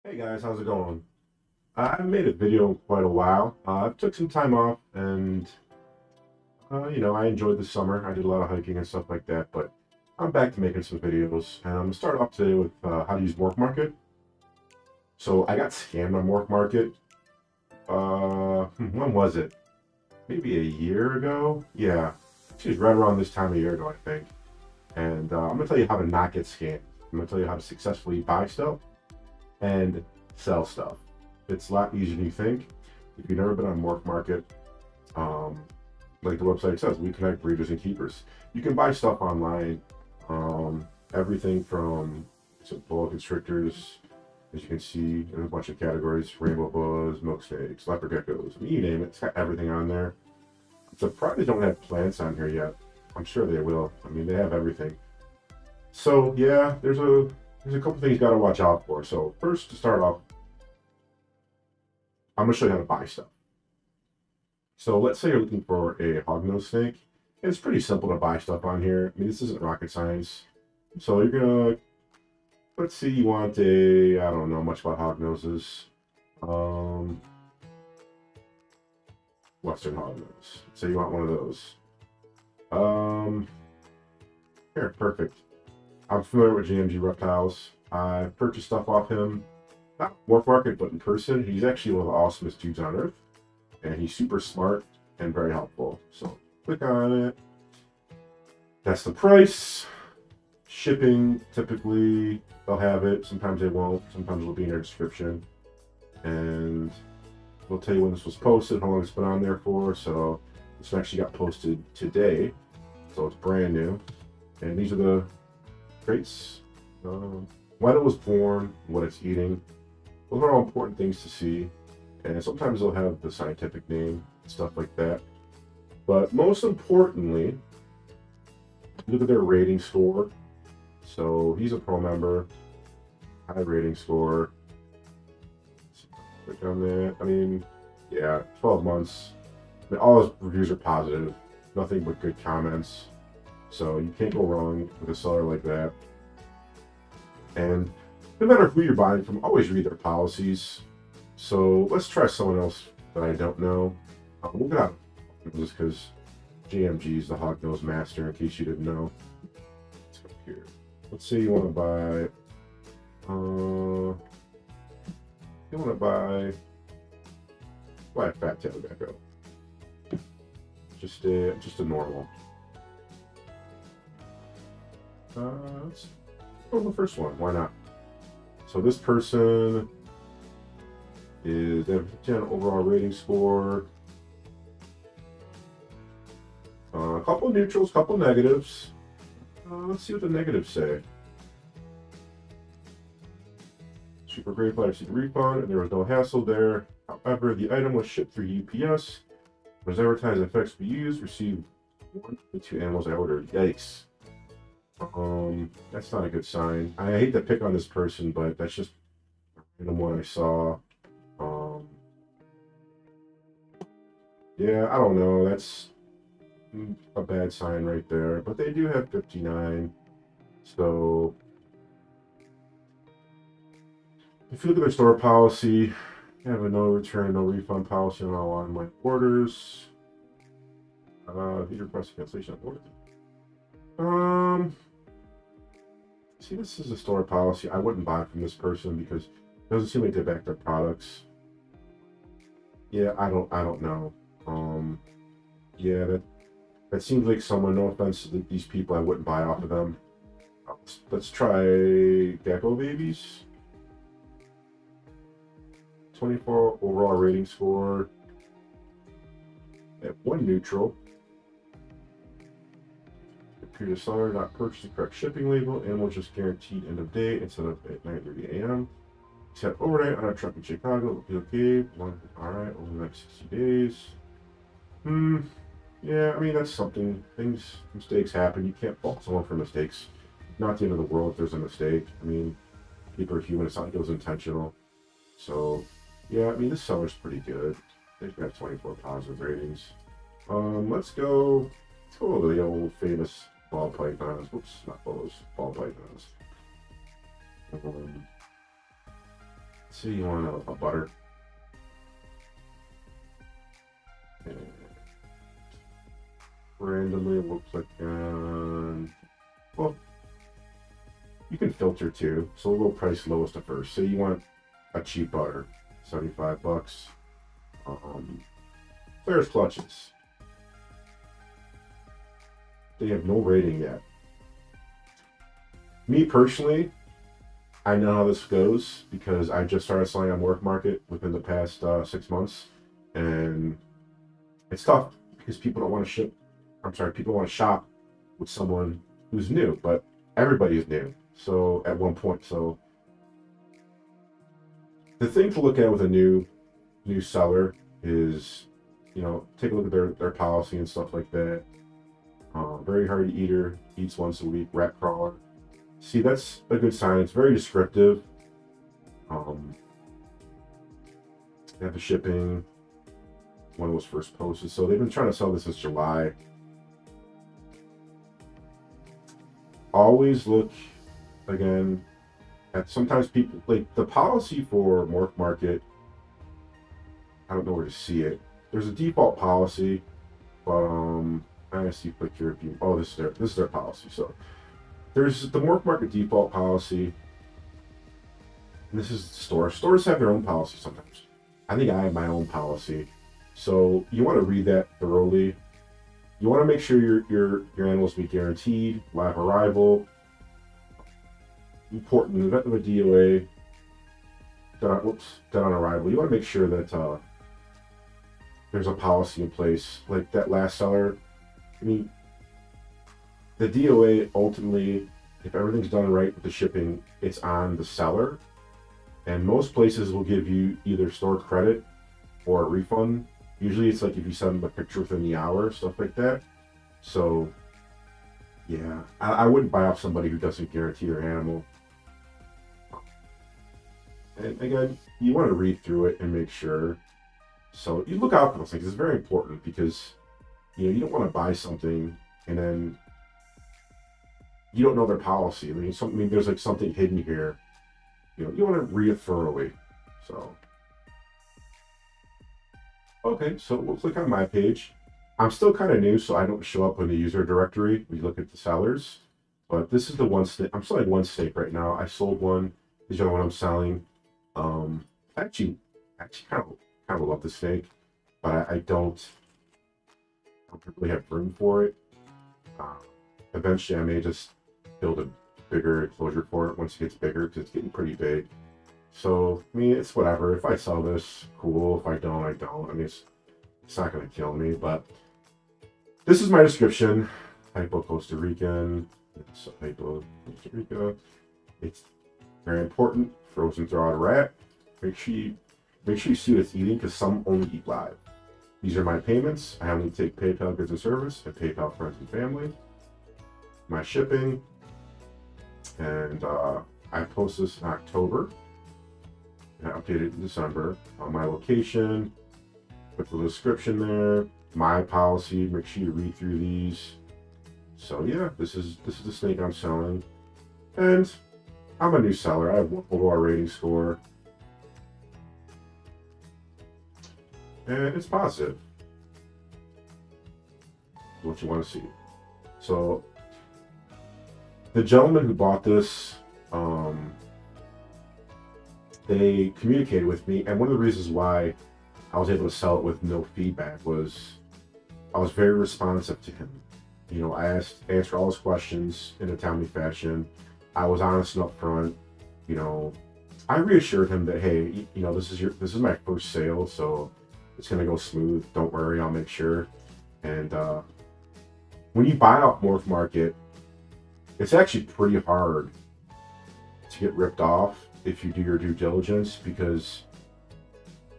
Hey guys, how's it going? I haven't made a video in quite a while. I took some time off and, I enjoyed the summer. I did a lot of hiking and stuff like that, but I'm back to making some videos. And I'm going to start off today with how to use MorphMarket. So I got scammed on MorphMarket. When was it? Maybe a year ago? Yeah, she was right around this time a year ago, I think. And I'm going to tell you how to not get scammed. I'm going to tell you how to successfully buy stuff and sell stuff. It's a lot easier than you think. If you've never been on MorphMarket, um, like the website says, we connect breeders and keepers. You can buy stuff online, everything from boa constrictors, as you can see, in a bunch of categories: rainbow boas, milk snakes, leopard geckos. I mean, you name it. It's got everything on there. I'm surprised they don't have plants on here yet. I'm sure they will. I mean, they have everything. So yeah, there's a couple things you got to watch out for. So first, to start off, I'm going to show you how to buy stuff. So let's say you're looking for a hognose snake. It's pretty simple to buy stuff on here. I mean, this isn't rocket science. So you're going to, let's see, you want a, I don't know much about hognoses. Western hognose. So you want one of those. Here, perfect. I'm familiar with GMG Reptiles. I purchased stuff off him, not MorphMarket, but in person. He's actually one of the awesomest dudes on earth, and he's super smart and very helpful. So click on it. That's the price. Shipping, typically they'll have it. Sometimes they won't. Sometimes it'll be in their description. And we'll tell you when this was posted, how long it's been on there for. So this actually got posted today. So it's brand new. And these are the traits. When it was born, what it's eating. Those are all important things to see. And sometimes they'll have the scientific name, stuff like that. But most importantly, look at their rating score. So he's a pro member, high rating score. Click on that. I mean, yeah, 12 months. I mean, all his reviews are positive, nothing but good comments. So you can't go wrong with a seller like that. And no matter who you're buying from, always read their policies. So let's try someone else that I don't know. We'll get out just because GMG is the hognose master, in case you didn't know. Let's go here. Let's say you want to buy. You want to buy black fat tail gecko. Just a normal. Let's go with the first one. Why not? So this person is, they have a 10 overall rating score. A couple neutrals, couple negatives. Let's see what the negatives say. Super grateful I received a refund and there was no hassle there. However, the item was shipped through UPS. Was advertised effects we used, received 1 to 2 animals I ordered. Yikes. That's not a good sign. I hate to pick on this person, but that's just the one I saw. Yeah, I don't know. That's a bad sign right there. But they do have 59. So if you look at their store policy, they have a no return, no refund policy on all online orders. These request cancellation of order. See, this is a store policy. I wouldn't buy from this person because it doesn't seem like they back their products. Yeah, I don't know. Yeah, that seems like someone. No offense to these people, I wouldn't buy off of them. Let's try gecko babies. 24 overall rating score. At 1 neutral. Appear to seller not purchase the correct shipping label and will just guaranteed end of day instead of at 9:30 a.m. Set overnight on our truck in Chicago. Will be okay. Alright, over the next 60 days. Yeah, I mean, that's something. Mistakes happen. You can't fault someone for mistakes. Not the end of the world if there's a mistake. I mean, people are human. It's not like it was intentional. So, yeah, I mean, this seller's pretty good. They've got 24 positive ratings. Let's go to the old famous ball pythons. Whoops, not boas, ball pythons. Let's say you want a butter. And randomly we'll click on, well, you can filter too, so we'll price lowest to first. Say you want a cheap butter, 75 bucks. There's clutches. They have no rating yet. Me personally, I know how this goes because I just started selling on MorphMarket within the past 6 months, and it's tough because people don't want to ship. I'm sorry, people want to shop with someone who's new, but everybody is new. So at one point, so the thing to look at with a new seller is, you know, take a look at their policy and stuff like that. Very hardy eater, eats once a week, rat crawler. See, that's a good sign. It's very descriptive. They have the shipping when it was first posted. So they've been trying to sell this since July. Always look, again, at sometimes people, like the policy for MorphMarket, I don't know where to see it. There's a default policy, but I see click here. Oh, this is their policy. So there's the MorphMarket default policy. And this is the store. Stores have their own policy sometimes. I think I have my own policy. So you want to read that thoroughly. You want to make sure your animals be guaranteed, live arrival, important event of a DOA, dead on arrival. You want to make sure that there's a policy in place. Like that last seller, I mean, the DOA ultimately, if everything's done right with the shipping, it's on the seller. And most places will give you either store credit or a refund. Usually it's like if you send them a picture within the hour, stuff like that. So, yeah, I wouldn't buy off somebody who doesn't guarantee their animal. And again, you want to read through it and make sure. So you look out for those things. It's very important because, you know, you don't want to buy something and then you don't know their policy. I mean, there's like something hidden here. You know, you want to read it thoroughly. So, okay, so we'll click on my page. I'm still kind of new, so I don't show up in the user directory. We look at the sellers, but this is the one snake. I'm selling one snake right now. I sold one. This is the one I'm selling. I actually kind of love the snake, but I don't really have room for it. Eventually, I may just build a bigger enclosure for it once it gets bigger because it's getting pretty big. So, I mean, it's whatever. If I sell this, cool. If I don't, I don't. I mean, it's not going to kill me, but this is my description. Hypo Costa Rican. It's Hypo Costa Rica. It's very important. Frozen throw out a rat. Make sure you see what it's eating because some only eat live. These are my payments. I only take PayPal goods and service and PayPal friends and family. My shipping. And I post this in October. I updated it in December. On my location, put the description there. My policy. Make sure you read through these. So yeah, this is the snake I'm selling, and I'm a new seller. I have 1 overall rating score, and it's positive. What you want to see. So the gentleman who bought this, they communicated with me, and one of the reasons why I was able to sell it with no feedback was I was very responsive to him. You know, I answered all his questions in a timely fashion. I was honest and upfront. You know, I reassured him that, hey, you know, this is my first sale, so it's gonna go smooth. Don't worry, I'll make sure. And when you buy off MorphMarket, it's actually pretty hard to get ripped off if you do your due diligence, because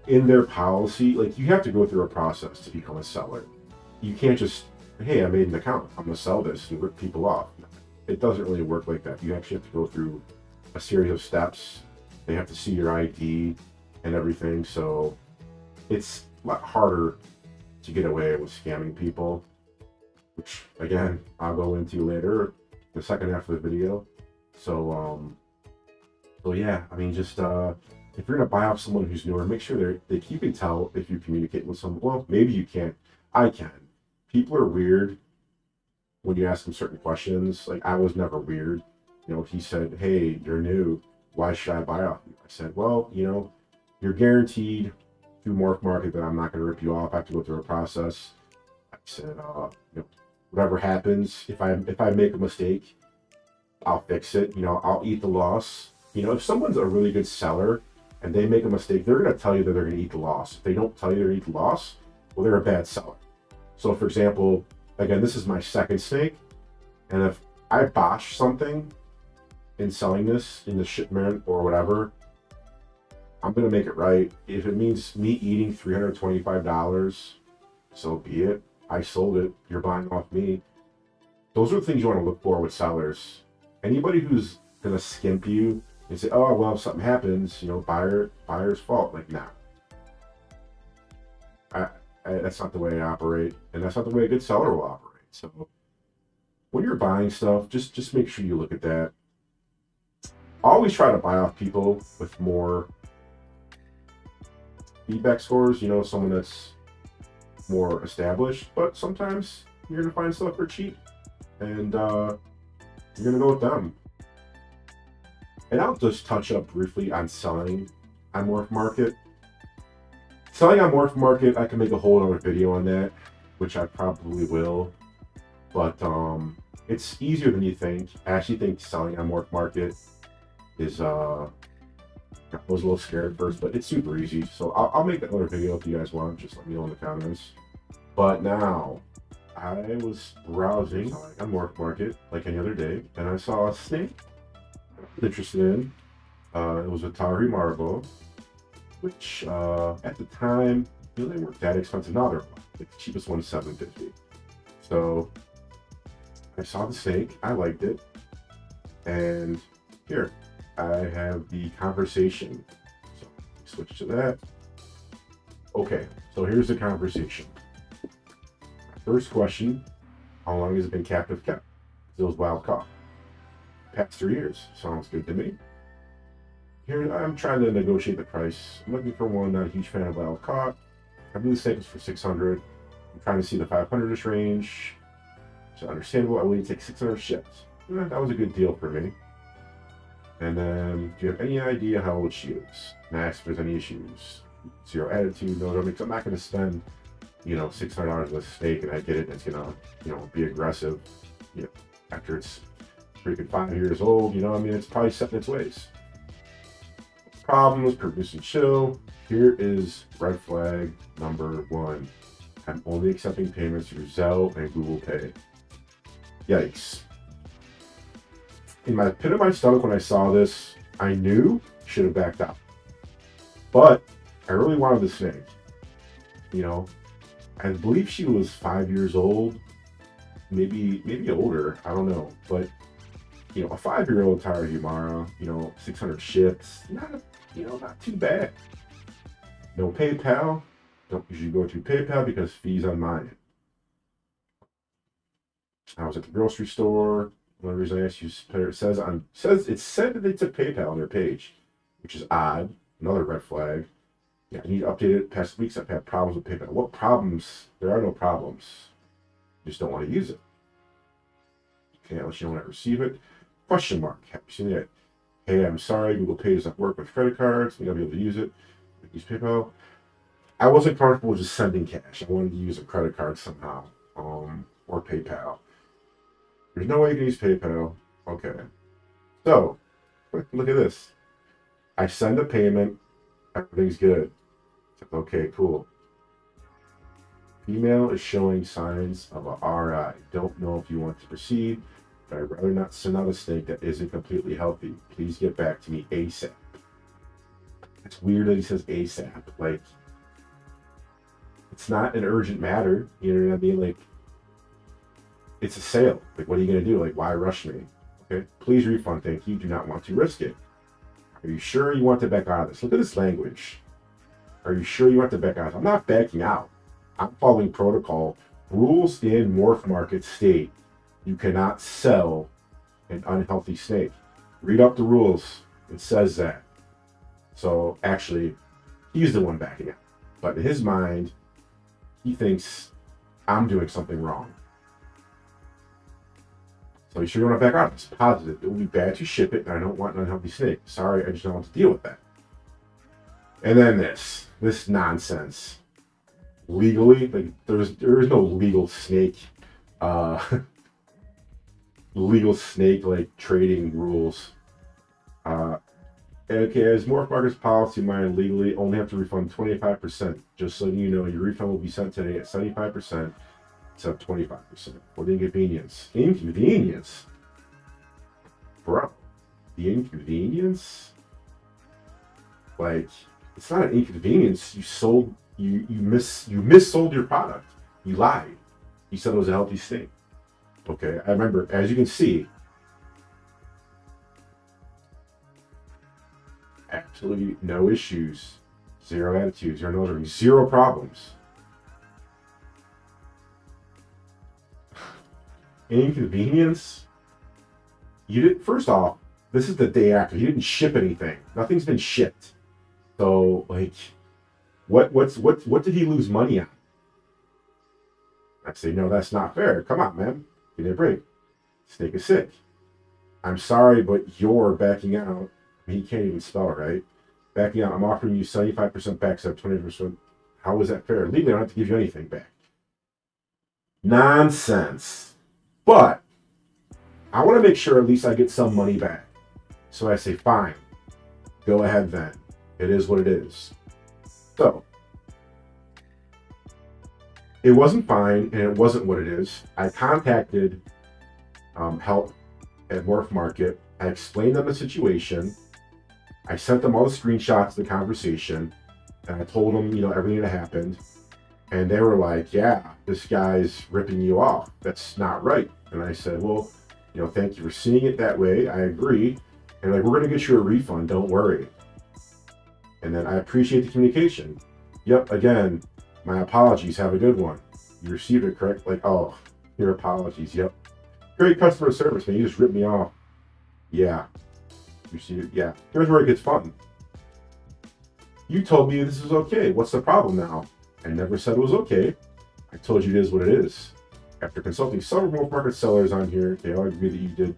in their policy, like, you have to go through a process to become a seller. You can't just, hey, I made an account, I'm gonna sell this and rip people off. It doesn't really work like that. You actually have to go through a series of steps. They have to see your ID and everything, so it's a lot harder to get away with scamming people, which again I'll go into later, the second half of the video. So yeah, I mean, just if if you're going to buy off someone who's newer, make sure you can tell if you communicate with someone. Well, maybe you can't. I can. People are weird when you ask them certain questions. Like, I was never weird. You know, he said, hey, you're new. Why should I buy off you? I said, well, you know, you're guaranteed through MorphMarket that I'm not going to rip you off. I have to go through a process. I said, you know, whatever happens, if I make a mistake, I'll fix it. You know, I'll eat the loss. You know, if someone's a really good seller and they make a mistake, they're going to tell you that they're going to eat the loss. If they don't tell you they're going to eat the loss, well, they're a bad seller. So, for example, again, this is my second snake, and if I botch something in selling this in the shipment or whatever, I'm going to make it right. If it means me eating $325, so be it. I sold it. You're buying off me. Those are the things you want to look for with sellers. Anybody who's going to skimp you and say, oh, well, if something happens, you know, buyer's fault. Like, nah. That's not the way I operate, and that's not the way a good seller will operate. So when you're buying stuff, just make sure you look at that. Always try to buy off people with more feedback scores, you know, someone that's more established, but sometimes you're going to find stuff for cheap, and you're going to go with them. And I'll just touch up briefly on selling on MorphMarket. Selling on MorphMarket, I can make a whole other video on that, which I probably will, but it's easier than you think. I actually think selling on MorphMarket is, I was a little scared at first, but it's super easy. So I'll make another video if you guys want. Just let me know in the comments. But now, I was browsing on MorphMarket like any other day, and I saw a snake I was interested in. It was a Tari Marbo, which at the time, you know, they weren't that expensive. Now they're like the cheapest one's $750. So I saw the snake, I liked it, and here I have the conversation. So switch to that. Okay, so here's the conversation. First question: how long has it been captive kept? It was wild caught. Past 3 years. Sounds good to me. Here, I'm trying to negotiate the price. I'm looking for one. Not a huge fan of wild caught. I believe the snake was for 600. I'm trying to see the 500-ish range. So understandable. I will take 600 ships. That was a good deal for me. And then, do you have any idea how old she is? And I asked if there's any issues. Zero attitude, no drumming. I'm not going to spend, you know, $600 on a snake, and I get it. And it's gonna, you know, be aggressive. You know, after it's freaking 5 years old. You know, I mean, it's probably set in its ways. Problems, produce and chill. Here is red flag number 1. I'm only accepting payments through Zelle and Google Pay. Yikes. In my pit of my stomach when I saw this, I knew I should have backed out. But I really wanted the snake. You know, I believe she was 5 years old, maybe older, I don't know. But, you know, a 5-year-old Tara Humara, you know, 600 ships, not too bad. No PayPal. Don't usually go through PayPal because fees on mine. I was at the grocery store. One reason I asked you, it said that they took PayPal on their page, which is odd. Another red flag. Yeah, I need to update it. Past weeks I've had problems with PayPal. What problems? There are no problems. You just don't want to use it. Okay, I'll let you know when I receive it. Question mark. Have you seen it? Hey, I'm sorry, Google Pay doesn't work with credit cards. You'll be able to use it. Use PayPal. I wasn't comfortable just sending cash. I wanted to use a credit card somehow, or PayPal. There's no way you can use PayPal. Okay. So, look at this. I send a payment. Everything's good. Okay, cool. Email is showing signs of a RI. Don't know if you want to proceed, but I'd rather not send out a snake that isn't completely healthy. Please get back to me ASAP. It's weird that he says ASAP. Like, it's not an urgent matter. You know what I mean? Like, it's a sale. Like, what are you going to do? Like, why rush me? Okay? Please refund. Thank you. Do not want to risk it. Are you sure you want to back out of this? Look at this language. Are you sure you want to back out? I'm not backing out. I'm following protocol. Rules in MorphMarket state you cannot sell an unhealthy snake. Read up the rules. It says that. So actually, he's the one backing out. But in his mind, he thinks I'm doing something wrong. So you sure you want to back out? It's positive. It would be bad to ship it, and I don't want an unhealthy snake. Sorry, I just don't want to deal with that. And then this nonsense. Legally, like there is no legal snake, like trading rules. Okay, as MorphMarket's policy, mine legally only have to refund 25%. Just so you know, your refund will be sent today at 75%. Instead of 25% for the inconvenience. Inconvenience? Bro, the inconvenience? Like, it's not an inconvenience. You missold your product. You lied. You said it was a healthy snake. Okay, I remember, as you can see, absolutely no issues, zero attitude, zero notary, zero problems. Inconvenience? You didn't. First off, this is the day after. You didn't ship anything. Nothing's been shipped. So, like, what did he lose money on? I say, no, that's not fair. Come on, man. Give me a break. Snake is sick. I'm sorry, but you're backing out. I mean, he can't even spell it right. Backing out. I'm offering you 75% back, so 20%. How is that fair? Legally, I don't have to give you anything back. Nonsense. But I want to make sure at least I get some money back. So I say, fine. Go ahead then. It is what it is. So it wasn't fine, and it wasn't what it is. I contacted help at MorphMarket. I explained them the situation. I sent them all the screenshots of the conversation, and I told them, you know, everything that happened. And they were like, yeah, this guy's ripping you off. That's not right. And I said, well, you know, thank you for seeing it that way. I agree. And like, we're going to get you a refund. Don't worry. And then I appreciate the communication. Yep, again, my apologies. Have a good one. You received it correct. Like, oh, your apologies. Yep. Great customer service, man. You just ripped me off. Yeah. You received it. Yeah. Here's where it gets fun. You told me this is okay. What's the problem now? I never said it was okay. I told you it is what it is. After consulting several MorphMarket sellers on here, they all agree that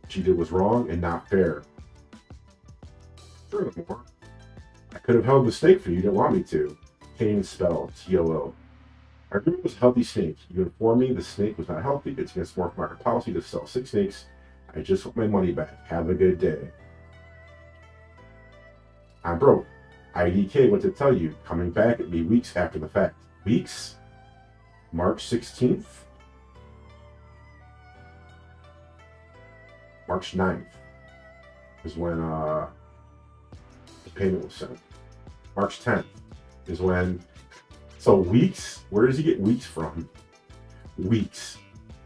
what you did was wrong and not fair. Furthermore, I could have held the snake for you. You didn't want me to. Can't even spell TLO. Our agreement was healthy snake. You informed me the snake was not healthy. It's against MorphMarket policy to sell 6 snakes. I just want my money back. Have a good day. I'm broke. IDK, what to tell you? Coming back at me weeks after the fact. Weeks? March 16th? March 9th is when the payment was sent. March 10th is when... So weeks? Where does he get weeks from? Weeks.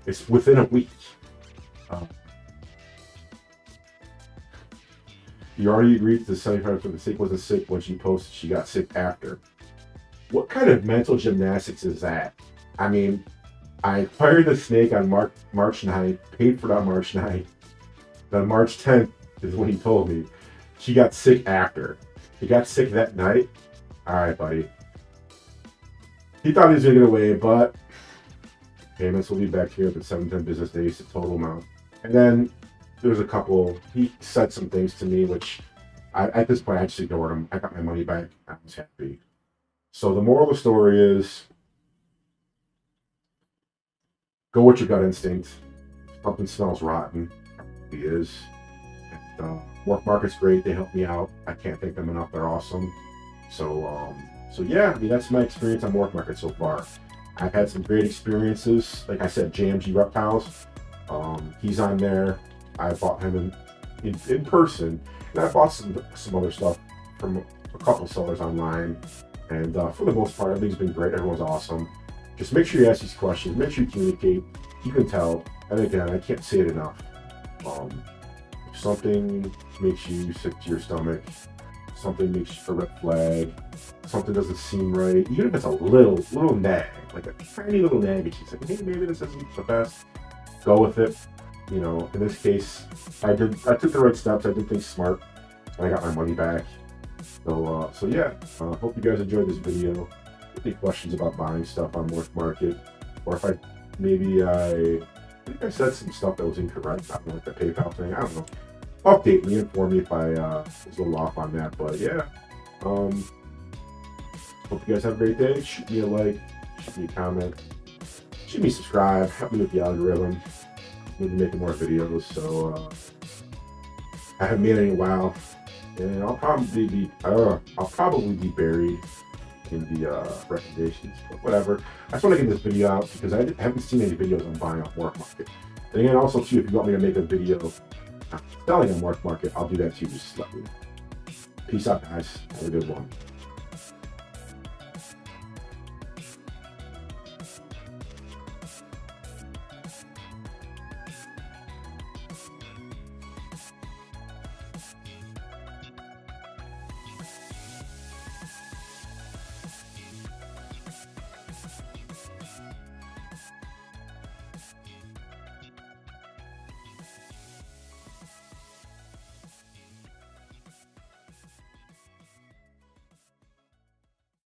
It's within a week. You already agreed to the 75% the snake wasn't sick when she posted she got sick after. What kind of mental gymnastics is that? I mean, I acquired the snake on March 9th, paid for it on March 9th. Then March 10th is when he told me she got sick after. He got sick that night? Alright, buddy. He thought he was going to get away, but payments will be back here within 7 to 10 business days, the total amount. And then there's a couple, he said some things to me, which at this point I just ignored him. I got my money back. I was happy. So the moral of the story is, go with your gut instinct. If something smells rotten, it is. And, MorphMarket's great. They helped me out. I can't thank them enough. They're awesome. So yeah, I mean, that's my experience on MorphMarket so far. I've had some great experiences. Like I said, JMG Reptiles. He's on there. I bought him in person, and I bought some other stuff from a couple sellers online. And for the most part, everything's been great. Everyone's awesome. Just make sure you ask these questions. Make sure you communicate. You can tell. And again, I can't say it enough. If something makes you sick to your stomach, something makes you a red flag, something doesn't seem right, even if it's a little nag, like a tiny little nag, it's like, hey, maybe this isn't the best. Go with it. You know, in this case, I took the right steps. I did things smart, and I got my money back. So yeah, hope you guys enjoyed this video. Any questions about buying stuff on MorphMarket, or if I think I said some stuff that was incorrect, I don't know, like the PayPal thing. I don't know. Update me, inform me if I was a little off on that. But yeah, hope you guys have a great day. Shoot me a like, shoot me a comment, shoot me a subscribe. Help me with the algorithm. Maybe making more videos. So I haven't made any in a while, and I'll probably be buried in the recommendations, but whatever. I just want to get this video out because I haven't seen any videos on buying off MorphMarket. And again, also too, if you want me to make a video selling on MorphMarket, I'll do that too. Just let me know. Peace out, guys. Have a good one.